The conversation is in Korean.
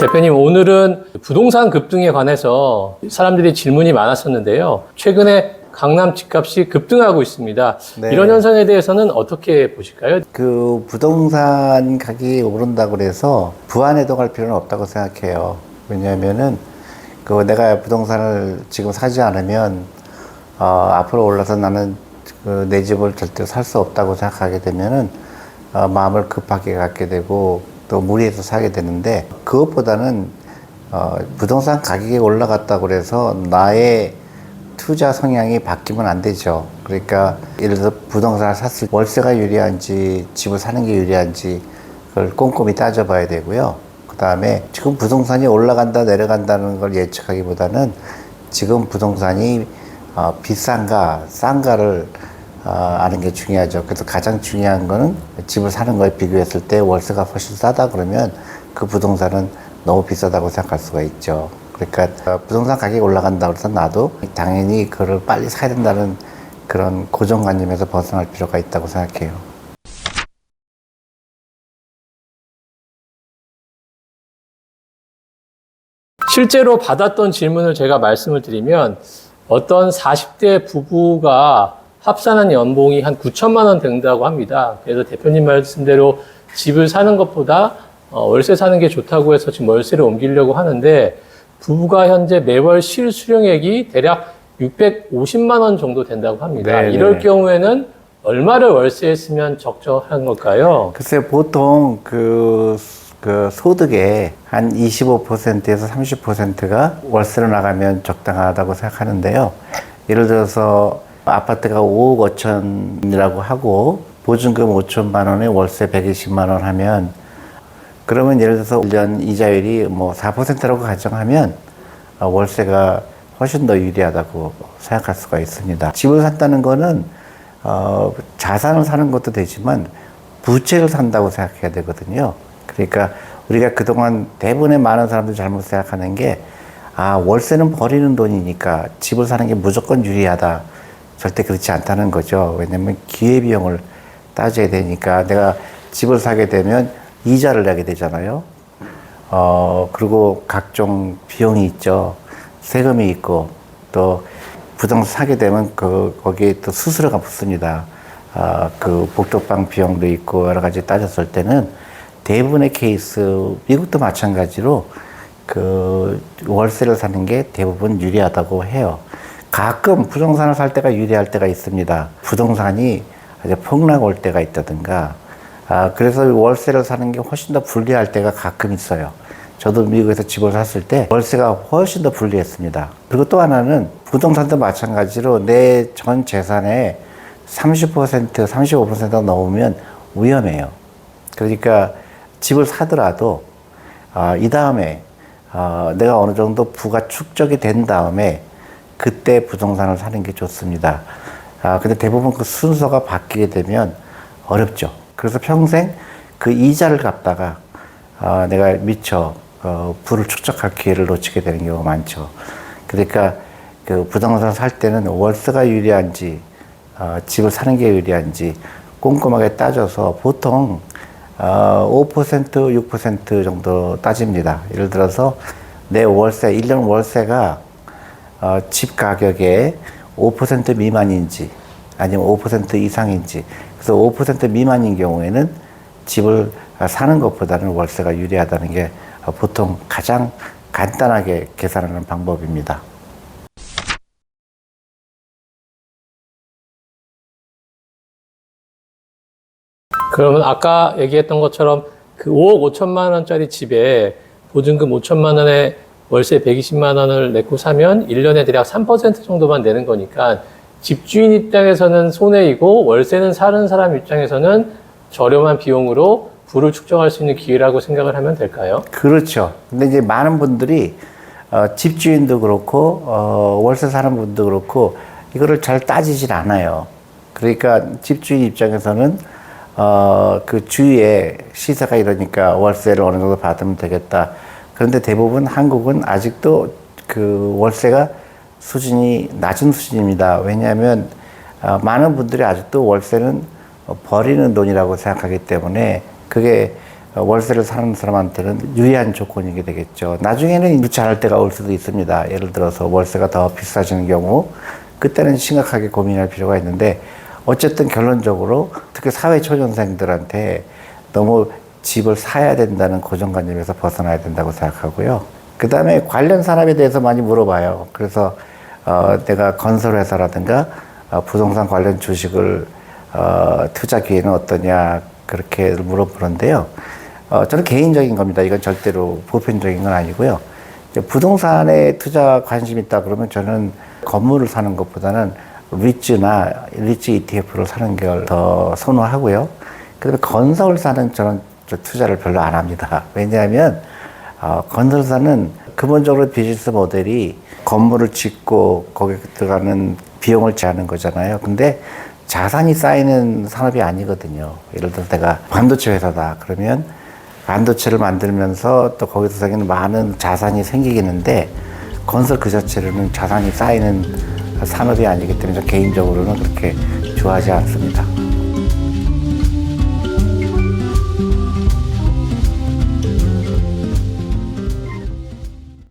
대표님, 오늘은 부동산 급등에 관해서 사람들이 질문이 많았었는데요. 최근에 강남 집값이 급등하고 있습니다. 네. 이런 현상에 대해서는 어떻게 보실까요? 그 부동산 가격이 오른다고 그래서 불안해동할 필요는 없다고 생각해요. 왜냐하면은 그 내가 부동산을 지금 사지 않으면 앞으로 올라서 나는 그 내 집을 절대 살 수 없다고 생각하게 되면은 마음을 급하게 갖게 되고 또 무리해서 사게 되는데, 그것보다는 부동산 가격이 올라갔다고 그래서 나의 투자 성향이 바뀌면 안 되죠. 그러니까 예를 들어서 부동산을 샀을 때 월세가 유리한지 집을 사는 게 유리한지 그걸 꼼꼼히 따져봐야 되고요. 그 다음에 지금 부동산이 올라간다 내려간다는 걸 예측하기보다는 지금 부동산이 비싼가 싼가를 아는 게 중요하죠. 그래서 가장 중요한 거는 집을 사는 거에 비교했을 때 월세가 훨씬 싸다 그러면 그 부동산은 너무 비싸다고 생각할 수가 있죠. 그러니까 부동산 가격이 올라간다고 해서 나도 당연히 그걸 빨리 사야 된다는 그런 고정관념에서 벗어날 필요가 있다고 생각해요. 실제로 받았던 질문을 제가 말씀을 드리면, 어떤 40대 부부가 합산한 연봉이 한 9천만 원 된다고 합니다. 그래서 대표님 말씀대로 집을 사는 것보다 월세 사는 게 좋다고 해서 지금 월세를 옮기려고 하는데, 부부가 현재 매월 실수령액이 대략 650만 원 정도 된다고 합니다. 네네. 이럴 경우에는 얼마를 월세에 쓰면 적절한 걸까요? 글쎄요, 보통 그 소득의 한 25%에서 30%가 월세로 나가면 적당하다고 생각하는데요. 예를 들어서 아파트가 5억 5천이라고 하고 보증금 5천만 원에 월세 120만 원 하면, 그러면 예를 들어서 1년 이자율이 뭐 4%라고 가정하면 월세가 훨씬 더 유리하다고 생각할 수가 있습니다. 집을 산다는 거는 자산을 사는 것도 되지만 부채를 산다고 생각해야 되거든요. 그러니까 우리가 그동안 대부분의 많은 사람들이 잘못 생각하는 게, 월세는 버리는 돈이니까 집을 사는 게 무조건 유리하다. 절대 그렇지 않다는 거죠. 왜냐면 기회비용을 따져야 되니까. 내가 집을 사게 되면 이자를 내게 되잖아요. 그리고 각종 비용이 있죠. 세금이 있고, 또 부동산 사게 되면 거기에 또 수수료가 붙습니다. 그 복덕방 비용도 있고 여러 가지 따졌을 때는 대부분의 케이스, 미국도 마찬가지로 그 월세를 사는 게 대부분 유리하다고 해요. 가끔 부동산을 살 때가 유리할 때가 있습니다. 부동산이 아주 폭락 올 때가 있다든가, 그래서 월세를 사는 게 훨씬 더 불리할 때가 가끔 있어요. 저도 미국에서 집을 샀을 때 월세가 훨씬 더 불리했습니다. 그리고 또 하나는 부동산도 마찬가지로 내 전 재산의 30%, 35%가 넘으면 위험해요. 그러니까 집을 사더라도 이 다음에 내가 어느 정도 부가 축적이 된 다음에 그때 부동산을 사는 게 좋습니다. 근데 대부분 그 순서가 바뀌게 되면 어렵죠. 그래서 평생 그 이자를 갚다가 내가 미처 부를 축적할 기회를 놓치게 되는 경우가 많죠. 그러니까 그 부동산 살 때는 월세가 유리한지 집을 사는 게 유리한지 꼼꼼하게 따져서 보통 5%, 6% 정도 따집니다. 예를 들어서 내 월세, 1년 월세가 집 가격의 5% 미만인지 아니면 5% 이상인지, 그래서 5% 미만인 경우에는 집을 사는 것보다는 월세가 유리하다는 게 보통 가장 간단하게 계산하는 방법입니다. 그러면 아까 얘기했던 것처럼 그 5억 5천만 원짜리 집에 보증금 5천만 원에 월세 120만 원을 내고 사면 1년에 대략 3% 정도만 내는 거니까 집주인 입장에서는 손해이고, 월세는 사는 사람 입장에서는 저렴한 비용으로 부를 축적할 수 있는 기회라고 생각을 하면 될까요? 그렇죠. 근데 이제 많은 분들이 집주인도 그렇고 월세 사는 분도 그렇고 이거를 잘 따지질 않아요. 그러니까 집주인 입장에서는 그 주위에 시세가 이러니까 월세를 어느 정도 받으면 되겠다. 그런데 대부분 한국은 아직도 그 월세가 수준이 낮은 수준입니다. 왜냐하면 많은 분들이 아직도 월세는 버리는 돈이라고 생각하기 때문에 그게 월세를 사는 사람한테는 유리한 조건이게 되겠죠. 나중에는 그렇지 않을 때가 올 수도 있습니다. 예를 들어서 월세가 더 비싸지는 경우, 그때는 심각하게 고민할 필요가 있는데, 어쨌든 결론적으로 특히 사회초년생들한테 너무 집을 사야 된다는 고정관념에서 벗어나야 된다고 생각하고요. 그 다음에 관련 산업에 대해서 많이 물어봐요. 그래서 내가 건설회사라든가 부동산 관련 주식을 투자 기회는 어떠냐 그렇게 물어보는데요. 저는 개인적인 겁니다. 이건 절대로 보편적인 건 아니고요. 부동산에 투자 관심 있다 그러면 저는 건물을 사는 것보다는 리츠 ETF를 사는 걸 더 선호하고요. 그다음에 건설사는 저는 투자를 별로 안 합니다. 왜냐하면 건설사는 근본적으로 비즈니스 모델이 건물을 짓고 거기에 들어가는 비용을 제하는 거잖아요. 근데 자산이 쌓이는 산업이 아니거든요. 예를 들어 내가 반도체 회사다 그러면 반도체를 만들면서 또 거기서 생기는 많은 자산이 생기겠는데, 건설 그 자체로는 자산이 쌓이는 산업이 아니기 때문에 저 개인적으로는 그렇게 좋아하지 않습니다.